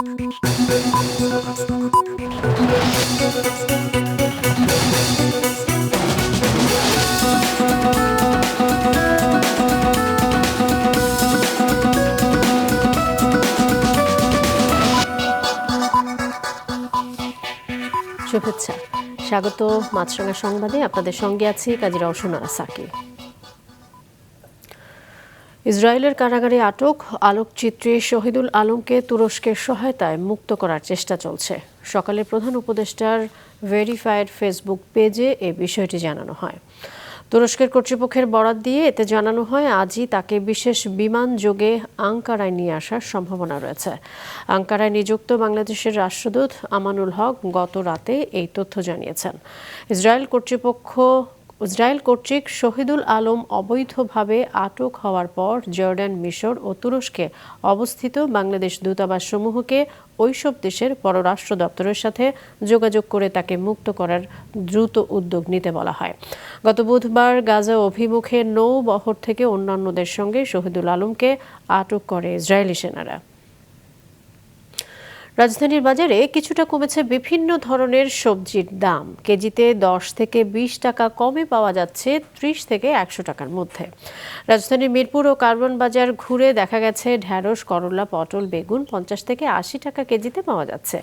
শুভেচ্ছা, স্বাগত মাছরাঙা সংবাদে। আপনাদের সঙ্গে আছি কাজী রওশন সাকি। ইসরায়েলের কারাগারে আটক আলোকচিত্রী শহীদুল আলমকে তুরস্কের সহায়তায় মুক্ত করার চেষ্টা চলছে। সকালে প্রধান উপদেষ্টার ভেরিফাইড ফেসবুক পেজে এ বিষয়টি জানানো হয়। তুরস্কের কর্তৃপক্ষের বরাত দিয়ে এতে জানানো হয়, আজই তাকে বিশেষ বিমান যোগে আঙ্কারায় নিয়ে আসার সম্ভাবনা রয়েছে। আঙ্কারায় নিযুক্ত বাংলাদেশের রাষ্ট্রদূত আমানুল হক গত রাতে এই তথ্য জানিয়েছেন। ইসরায়েল কর্তৃক শহীদুল আলম অবৈধভাবে আটক হওয়ার পর জর্ডান, মিশর ও তুরস্কে অবস্থিত বাংলাদেশ দূতাবাসসমূহকে ওইসব দেশের পররাষ্ট্র দপ্তরের সাথে যোগাযোগ করে তাকে মুক্ত করার দ্রুত উদ্যোগ নিতে বলা হয়। গত বুধবার গাজা অভিমুখে নৌবহর থেকে অন্যান্যদের সঙ্গে শহীদুল আলমকে আটক করে ইসরায়েলি সেনারা। রাজধানীর বাজারে কিছুটা কমেছে বিভিন্ন ধরনের সবজির দাম। কেজিতে 10 থেকে 20 টাকা কমে পাওয়া যাচ্ছে 30 থেকে 100 টাকার মধ্যে। রাজধানীর মিরপুর ও কারওয়ান বাজার ঘুরে দেখা গেছে ঢেঁড়স, করলা, পটল, বেগুন 50 থেকে 80 টাকা কেজিতে পাওয়া যাচ্ছে।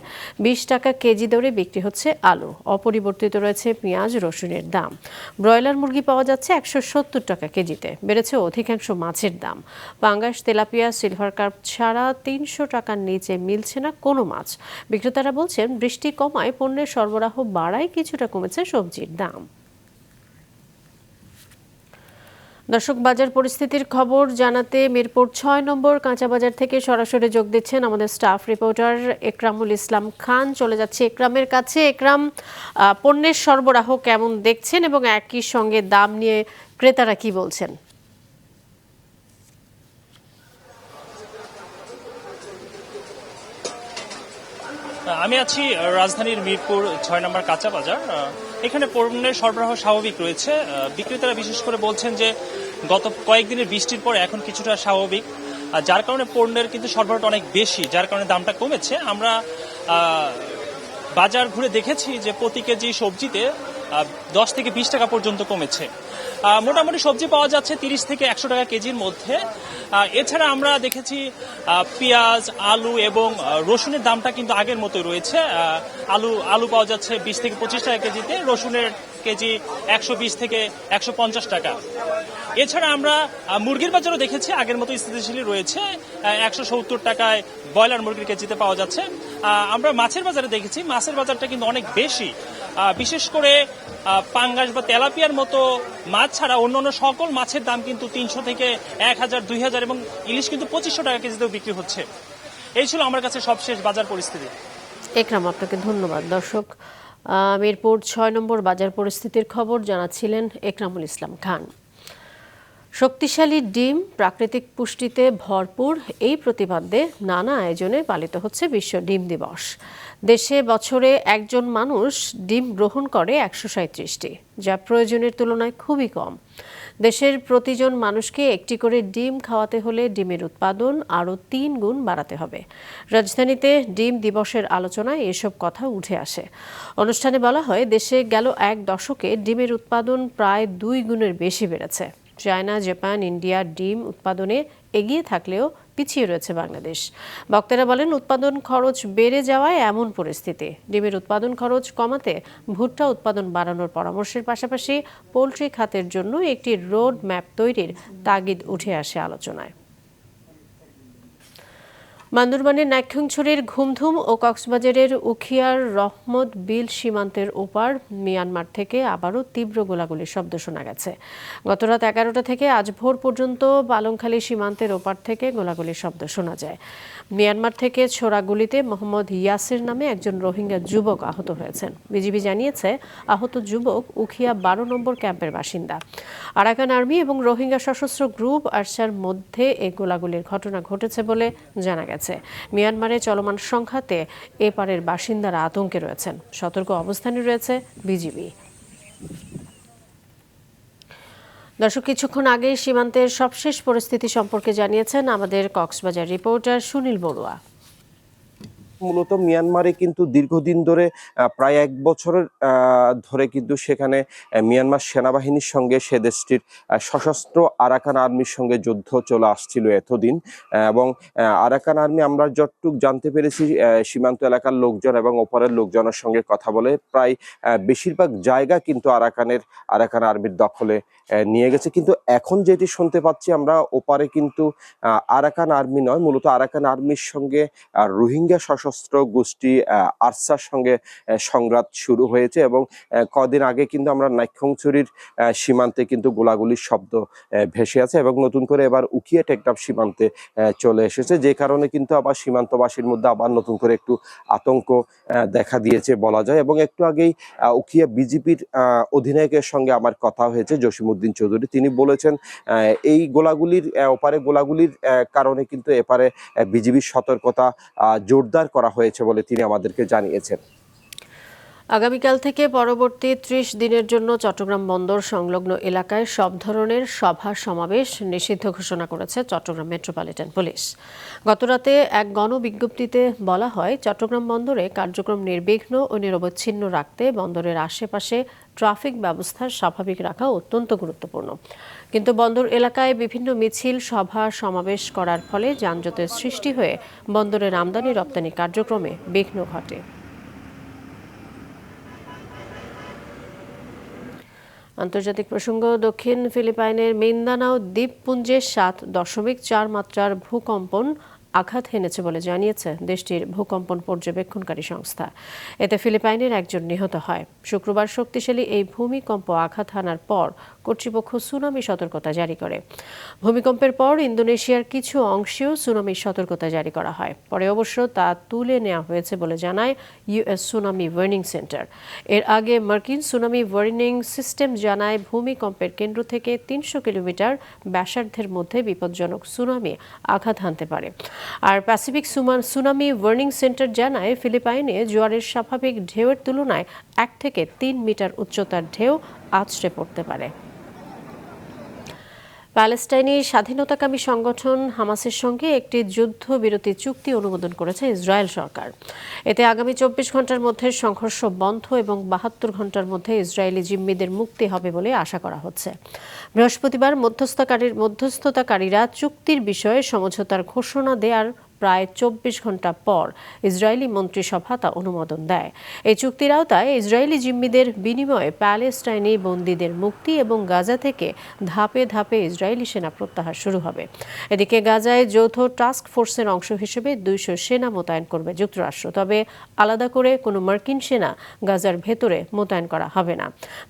20 টাকা কেজি দরে বিক্রি হচ্ছে আলু। অপরিবর্তিত রয়েছে পেঁয়াজ, রসুনের দাম। ব্রয়লার মুরগি পাওয়া যাচ্ছে 170 টাকা কেজিতে। বেড়েছে অধিকাংশ মাছের দাম। পাঙ্গাস, তেলাপিয়া, সিলভার কার্প ছাড়া 300 টাকার নিচে মিলছে না কোনো মাছ। বিক্রেতারা বলছেন, বৃষ্টি কমায় পণ্যের সরবরাহ বাড়ায় কিছুটা কমেছে সবজির দাম। দর্শক, বাজার পরিস্থিতির খবর জানাতে মিরপুর 6 নম্বর কাঁচা বাজার থেকে সরাসরি যোগ দিচ্ছেন আমাদের স্টাফ রিপোর্টার একরামুল ইসলাম খান। চলে যাচ্ছে একরামের কাছে। একরাম, পণ্যের সরবরাহ কেমন দেখছেন এবং একই সঙ্গে দাম নিয়ে ক্রেতারা কি বলছেন? আমি আছি রাজধানীর মিরপুর 6 নম্বর কাঁচা বাজার। এখানে পণ্যের সরবরাহ স্বাভাবিক রয়েছে। বিক্রেতারা বিশেষ করে বলছেন যে গত কয়েকদিনের বৃষ্টির পর এখন কিছুটা স্বাভাবিক, যার কারণে পণ্যের কিন্তু সরবরাহটা অনেক বেশি, যার কারণে দামটা কমেছে। আমরা বাজার ঘুরে দেখেছি যে প্রতি কেজি সবজিতে 10 থেকে 20 টাকা পর্যন্ত কমেছে। মোটামুটি সবজি পাওয়া যাচ্ছে 30 থেকে 100 টাকা কেজির মধ্যে। এছাড়া আমরা দেখেছি পেঁয়াজ, আলু এবং রসুনের দামটা কিন্তু আগের মতোই রয়েছে। আলু পাওয়া যাচ্ছে 20 থেকে 25 টাকা কেজিতে, রসুনের কেজি 120 থেকে 150 টাকা। এছাড়া আমরা মুরগির বাজারও দেখেছি আগের মতো স্থিতিশীল রয়েছে। 170 টাকায় ব্রয়লার মুরগির কেজিতে পাওয়া যাচ্ছে। আমরা মাছের বাজারে দেখেছি, মাছের বাজারটা কিন্তু অনেক বেশি। বিশেষ করে পাঙ্গাস বা তেলাপিয়ার মতো মাছ ছাড়া অন্যান্য সকল মাছের দাম কিন্তু 300 থেকে 1000, 2000 এবং ইলিশ কিন্তু 2500 টাকা কেজিতেও বিক্রি হচ্ছে। এই ছিল আমার কাছে সবশেষ বাজার পরিস্থিতি। একরাম, আপনাকে ধন্যবাদ। দর্শক, মিরপুর 6 নম্বর বাজার পরিস্থিতির খবর জানাচ্ছিলেন একরামুল ইসলাম খান। শক্তিশালী ডিম, প্রাকৃতিক পুষ্টিতে ভরপুর, এই প্রতিপাদ্যে নানা আয়োজনে পালিত হচ্ছে বিশ্ব ডিম দিবস। দেশে বছরে একজন মানুষ ডিম গ্রহণ করে 137টি, যা প্রয়োজনের তুলনায় খুবই কম। দেশের প্রতিজন মানুষকে একটি করে ডিম খাওয়াতে হলে ডিমের উৎপাদন আরও 3 গুণ বাড়াতে হবে। রাজধানীতে ডিম দিবসের আলোচনায় এসব কথা উঠে আসে। অনুষ্ঠানে বলা হয়, দেশে গেল 1 দশকে ডিমের উৎপাদন প্রায় 2 গুণের বেশি বেড়েছে। চায়না, জাপান, ইন্ডিয়া ডিম উৎপাদনে এগিয়ে থাকলেও পিছিয়ে রয়েছে বাংলাদেশ। বক্তারা বলেন, উৎপাদন খরচ বেড়ে যাওয়ায় এমন পরিস্থিতি। ডিমের উৎপাদন খরচ কমাতে ভুট্টা উৎপাদন বাড়ানোর পরামর্শের পাশাপাশি পোলট্রি খাতের জন্য একটি রোড ম্যাপ তৈরির তাগিদ উঠে আসে আলোচনায়। বান্দরবানের নাইক্ষ্যংছড়ির ঘুমধুম ও কক্সবাজারের উখিয়ার রহমত বিল সীমান্তের ওপার মিয়ানমার থেকে আবারও তীব্র গোলাগুলির শব্দ শোনা গেছে। গতরাত 11টা থেকে আজ ভোর পর্যন্ত পালংখালী সীমান্তের ওপার থেকে গোলাগুলির শব্দ শোনা যায়। মিয়ানমার থেকে ছোড়া গুলিতে মোহাম্মদ ইয়াসির নামে একজন রোহিঙ্গা যুবক আহত হয়েছেন। বিজিবি জানিয়েছে, আহত যুবক উখিয়া 12 নম্বর ক্যাম্পের বাসিন্দা। আরাকান আর্মি এবং রোহিঙ্গা সশস্ত্র গ্রুপ আরসার মধ্যে এই গোলাগুলির ঘটনা ঘটেছে বলে জানা গেছে। মিয়ানমারে চলমান সংঘাতে এপারের বাসিন্দারা আতঙ্কে রয়েছেন। সতর্ক অবস্থানে রয়েছে বিজিবি। দর্শক, কিছুক্ষণ আগে সীমান্তের সবশেষ পরিস্থিতি সম্পর্কে জানিয়েছেন আমাদের কক্সবাজার রিপোর্টার সুনীল বড়ুয়া। মূলত মিয়ানমারে কিন্তু দীর্ঘদিন ধরে প্রায় 1 বছরের ধরে কিন্তু সেখানে মিয়ানমার সেনাবাহিনীর সঙ্গে সে দেশটির সশস্ত্র আরাকান আর্মির সঙ্গে যুদ্ধ চলে আসছিল এতদিন। এবং আরাকান আর্মি আমরা যতটুকু জানতে পেরেছি সীমান্ত এলাকার লোকজন এবং ওপারের লোকজনের সঙ্গে কথা বলে প্রায় বেশিরভাগ জায়গা কিন্তু আরাকান আর্মির দখলে নিয়ে গেছে। কিন্তু এখন যেটি শুনতে পাচ্ছি আমরা, ওপারে কিন্তু আরাকান আর্মি নয়, মূলত আরাকান আর্মির সঙ্গে রোহিঙ্গা সশস্ত্র গোষ্ঠী আরসার সঙ্গে সংঘাত শুরু হয়েছে। এবং কদিন আগে কিন্তু আমরা নাইক্ষ্যংছড়ির সীমান্তে কিন্তু গোলাগুলির শব্দ ভেসে আছে এবং নতুন করে এবার উখিয়া টেকনাফ সীমান্তে চলে এসেছে, যে কারণে কিন্তু আবার সীমান্তবাসীর মধ্যে আবার নতুন করে একটু আতঙ্ক দেখা দিয়েছে বলা যায়। এবং একটু আগেই উখিয়া বিজেপির অধিনায়কের সঙ্গে আমার কথা হয়েছে, জসিমউদ্দিন চৌধুরী। তিনি বলেছেন এই গোলাগুলির ওপারে গোলাগুলির কারণে কিন্তু এপারে বিজিবির সতর্কতা জোরদার করা হয়েছে বলে তিনি আমাদেরকে জানিয়েছেন। আগামীকাল থেকে পরবর্তী 30 দিনের জন্য চট্টগ্রাম বন্দর সংলগ্ন এলাকায় সব ধরনের সভা সমাবেশ নিষিদ্ধ ঘোষণা করেছে চট্টগ্রাম মেট্রোপলিটন পুলিশ। গতরাতে এক গণবিজ্ঞপ্তিতে বলা হয়, চট্টগ্রাম বন্দরে কার্যক্রম নির্বিঘ্ন ও নিরবচ্ছিন্ন রাখতে বন্দরের আশেপাশে ট্রাফিক ব্যবস্থা স্বাভাবিক রাখা অত্যন্ত গুরুত্বপূর্ণ। কিন্তু বন্দর এলাকায় বিভিন্ন মিছিল, সভা সমাবেশ করার ফলে যানজটের সৃষ্টি হয়ে বন্দরের আমদানি রপ্তানি কার্যক্রমে বিঘ্ন ঘটে। আন্তর্জাতিক প্রসঙ্গ, দক্ষিণ ফিলিপাইনের মিন্দানাও দ্বীপপুঞ্জে 7.4 মাত্রার ভূকম্পন আঘাত হেনেছে বলে জানিয়েছে দেশটির ভূকম্পন পর্যবেক্ষণকারী সংস্থা। এতে ফিলিপাইনের একজন নিহত হয়। শুক্রবার শক্তিশালী এই ভূমিকম্প আঘাত হানার পর কর্তৃপক্ষ সুনামি সতর্কতা জারি করে। ভূমিকম্পের পর ইন্দোনেশিয়ার কিছু অংশেও সুনামির সতর্কতা জারি করা হয়। পরে অবশ্য তা তুলে নেওয়া হয়েছে বলে জানায় ইউএস সুনামি ওয়ার্নিং সেন্টার। এর আগে মার্কিন সুনামি ওয়ার্নিং সিস্টেম জানায়, ভূমিকম্পের কেন্দ্র থেকে 300 কিলোমিটার ব্যাসার্ধের মধ্যে বিপজ্জনক সুনামি আঘাত হানতে পারে। আর প্যাসিফিক সুনামি ওয়ার্নিং সেন্টার জানায়, ফিলিপাইনে জোয়ারের স্বাভাবিক ঢেউয়ের তুলনায় 1 থেকে 3 মিটার উচ্চতার ঢেউ আছড়ে পড়তে পারে। প্যালেস্টাইনি স্বাধীনতাকামী সংগঠন হামাসের সঙ্গে একটি যুদ্ধবিরতি চুক্তি অনুমোদন করেছে ইসরায়েল সরকার। এতে আগামী 24 ঘন্টার মধ্যে সংঘর্ষ বন্ধ এবং 72 ঘন্টার মধ্যে ইসরায়েলি জিম্মিদের মুক্তি হবে বলে আশা করা হচ্ছে। বৃহস্পতিবার মধ্যস্থতাকারীরা চুক্তির বিষয়ে সমঝোতার ঘোষণা দেওয়ার প্রায় 24 ঘন্টা পর ইসরায়েলি মন্ত্রিসভা তা অনুমোদন দেয়। এই চুক্তির আওতায় ইসরায়েলি জিম্মিদের বিনিময়ে প্যালেস্টাইনি বন্দীদের মুক্তি এবং গাজা থেকে ধাপে ধাপে ইসরায়েলি সেনা প্রত্যাহার শুরু হবে। এদিকে গাজায় যৌথ টাস্ক ফোর্সের অংশ হিসেবে 200 সেনা মোতায়েন করবে যুক্তরাষ্ট্র। তবে আলাদা করে কোনো মার্কিন সেনা গাজার ভেতরে মোতায়েন করা হবে না।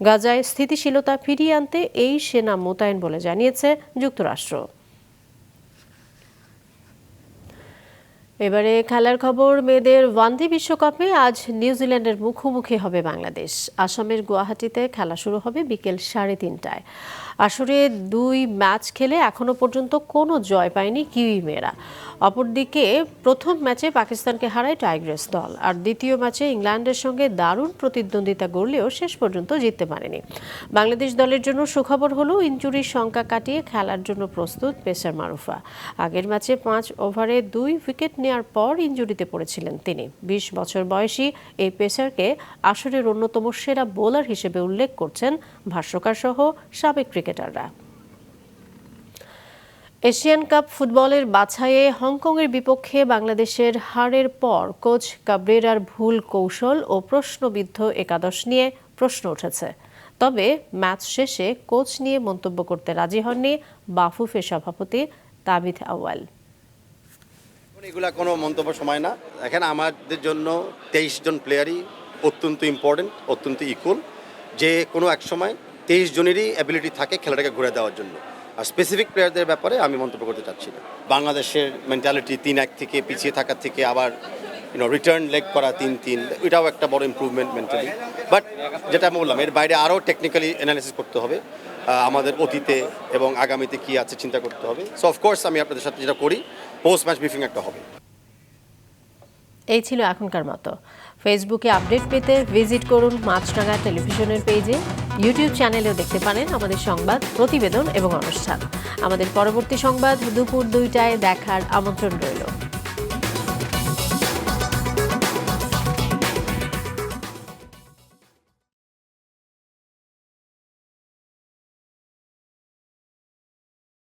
গাজায় স্থিতিশীলতা ফিরিয়ে আনতে এই সেনা মোতায়েন বলে জানিয়েছে যুক্তরাষ্ট্র। এবারে খেলার খবর। মেয়েদের ওয়ানডে বিশ্বকাপে আজ নিউজিল্যান্ডের মুখোমুখি হবে বাংলাদেশ। আসামের গুয়াহাটিতে খেলা শুরু হবে বিকেল 3:30টায়। আসরে 2 ম্যাচ খেলে এখনো পর্যন্ত কোনো জয় পায়নি কিউই মেয়েরা। অপরদিকে প্রথম ম্যাচে পাকিস্তানকে হারায় টাইগ্রেস দল, আর দ্বিতীয় ম্যাচে ইংল্যান্ডের সঙ্গে দারুণ প্রতিদ্বন্দ্বিতা গড়লেও শেষ পর্যন্ত জিততে পারেনি। বাংলাদেশ দলের জন্য সুখবর হলো, ইনজুরির শঙ্কা কাটিয়ে খেলার জন্য প্রস্তুত পেসার মারুফা। আগের ম্যাচে 5 ওভারে 2 উইকেট নেওয়ার পর ইনজুরিতে পড়েছিলেন তিনি। 20 বছর বয়সী এই পেসারকে আসরের অন্যতম সেরা বোলার হিসেবে উল্লেখ করছেন ভাষ্যকার সহ সাবেক ক্রিকেটাররা। এশিয়ান কাপ ফুটবলের বাছাইয়ে হংকংয়ের বিপক্ষে বাংলাদেশের হারের পর কোচ কাবরেরার ভুল কৌশল ও প্রশ্নবিদ্ধ একাদশ নিয়ে প্রশ্ন উঠেছে। তবে ম্যাচ শেষে কোচ নিয়ে মন্তব্য করতে রাজি হননি বাফুফের সভাপতি তাবিথ আউয়াল। এগুলা কোনো মন্তব্য সময় না। দেখেন, আমাদের জন্য 23 জন প্লেয়ারই অত্যন্ত ইম্পর্টেন্ট, অত্যন্ত ইকুয়াল। যে কোনো এক সময় 23 জনেরই অ্যাবিলিটি থাকে খেলাটাকে ঘুরে দেওয়ার জন্য। আর স্পেসিফিক প্লেয়ারদের ব্যাপারে আমি মন্তব্য করতে চাচ্ছি না। বাংলাদেশের মেন্টালিটি 3-1 থেকে পিছিয়ে থাকার থেকে আবার রিটার্ন লেগ করা 3-3, এটাও একটা বড় ইম্প্রুভমেন্ট মেন্টালি। বাট যেটা আমি বললাম, এর বাইরে আরও টেকনিক্যালি অ্যানালিসিস করতে হবে। আমাদের অতীতে এবং আগামীতে কি আছে চিন্তা করতে হবে। সো অফকোর্স আমি আপনাদের সাথে যেটা করি, পোস্ট ম্যাচ ব্রিফিং একটা হবে। এই ছিল এখনকার মতো। ফেসবুকে আপডেট পেতে ভিজিট করুন মাছরাঙা টেলিভিশনের পেজে। ইউটিউব চ্যানেলেও দেখতে পারেন আমাদের সংবাদ, প্রতিবেদন এবং অনুষ্ঠান। আমাদের পরবর্তী সংবাদ দুপুর 2টায় দেখার আমন্ত্রণ রইল।